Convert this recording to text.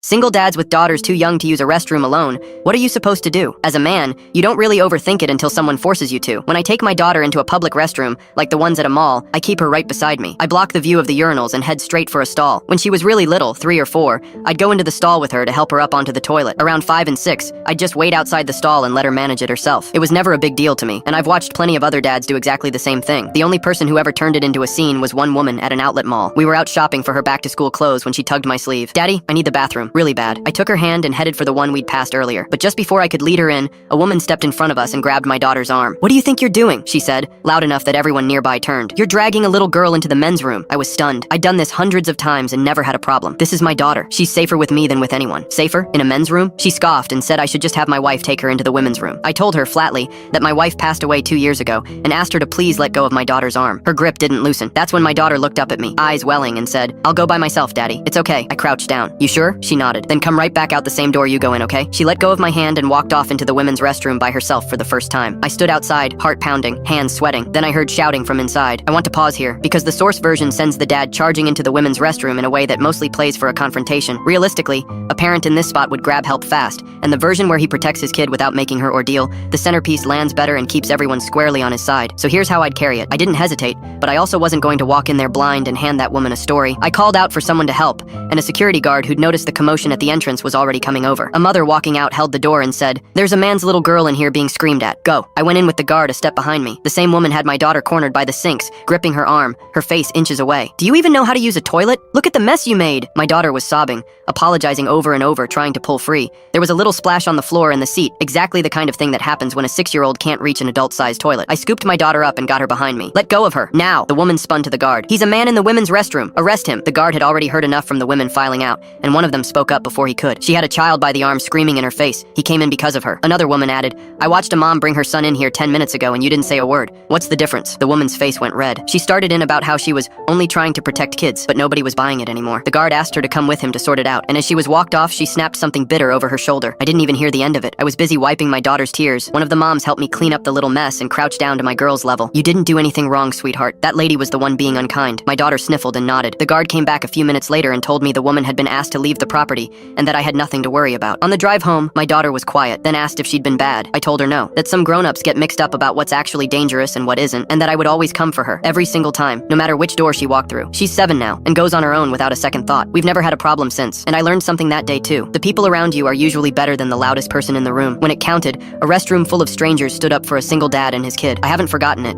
Single dads with daughters too young to use a restroom alone, what are you supposed to do? As a man, you don't really overthink it until someone forces you to. When I take my daughter into a public restroom, like the ones at a mall, I keep her right beside me. I block the view of the urinals and head straight for a stall. When she was really little, 3 or 4, I'd go into the stall with her to help her up onto the toilet. Around 5 and 6, I'd just wait outside the stall and let her manage it herself. It was never a big deal to me, and I've watched plenty of other dads do exactly the same thing. The only person who ever turned it into a scene was one woman at an outlet mall. We were out shopping for her back-to-school clothes when she tugged my sleeve. "Daddy, I need the bathroom, really bad." I took her hand and headed for the one we'd passed earlier. But just before I could lead her in, a woman stepped in front of us and grabbed my daughter's arm. "What do you think you're doing?" she said, loud enough that everyone nearby turned. "You're dragging a little girl into the men's room." I was stunned. I'd done this hundreds of times and never had a problem. This is my daughter. She's safer with me than with anyone. Safer? In a men's room? She scoffed and said I should just have my wife take her into the women's room. I told her flatly that my wife passed away 2 years ago and asked her to please let go of my daughter's arm. Her grip didn't loosen. That's when my daughter looked up at me, eyes welling, and said, "I'll go by myself, Daddy. It's okay." I crouched down. "You sure?" She nodded. "Then come right back out the same door you go in, okay?" She let go of my hand and walked off into the women's restroom by herself for the first time. I stood outside, heart pounding, hands sweating. Then I heard shouting from inside. I want to pause here, because the source version sends the dad charging into the women's restroom in a way that mostly plays for a confrontation. Realistically, a parent in this spot would grab help fast, and the version where he protects his kid without making her ordeal, the centerpiece lands better and keeps everyone squarely on his side. So here's how I'd carry it. I didn't hesitate, but I also wasn't going to walk in there blind and hand that woman a story. I called out for someone to help, and a security guard who'd noticed the commotion at the entrance was already coming over. A mother walking out held the door and said, "There's a man's little girl in here being screamed at. Go." I went in with the guard a step behind me. The same woman had my daughter cornered by the sinks, gripping her arm, her face inches away. "Do you even know how to use a toilet? Look at the mess you made." My daughter was sobbing, apologizing over and over, trying to pull free. There was a little splash on the floor and the seat, exactly the kind of thing that happens when a 6-year-old can't reach an adult-sized toilet. I scooped my daughter up and got her behind me. "Let go of her, now!" The woman spun to the guard. "He's a man in the women's restroom. Arrest him." The guard had already heard enough from the women filing out, and one of them spoke up before he could. She had a child by the arm screaming in her face. He came in because of her. Another woman added, "I watched a mom bring her son in here 10 minutes ago and you didn't say a word. What's the difference?" The woman's face went red. She started in about how she was only trying to protect kids, but nobody was buying it anymore. The guard asked her to come with him to sort it out, and as she was walked off, she snapped something bitter over her shoulder. I didn't even hear the end of it. I was busy wiping my daughter's tears. One of the moms helped me clean up the little mess and crouched down to my girl's level. "You didn't do anything wrong, sweetheart. That lady was the one being unkind." My daughter sniffled and nodded. The guard came back a few minutes later and told me the woman had been asked to leave the property and that I had nothing to worry about. On the drive home, my daughter was quiet, then asked if she'd been bad. I told her no, that some grown-ups get mixed up about what's actually dangerous and what isn't, and that I would always come for her, every single time, no matter which door she walked through. She's 7 now, and goes on her own without a second thought. We've never had a problem since, and I learned something that day too. The people around you are usually better than the loudest person in the room. When it counted, a restroom full of strangers stood up for a single dad and his kid. I haven't forgotten it.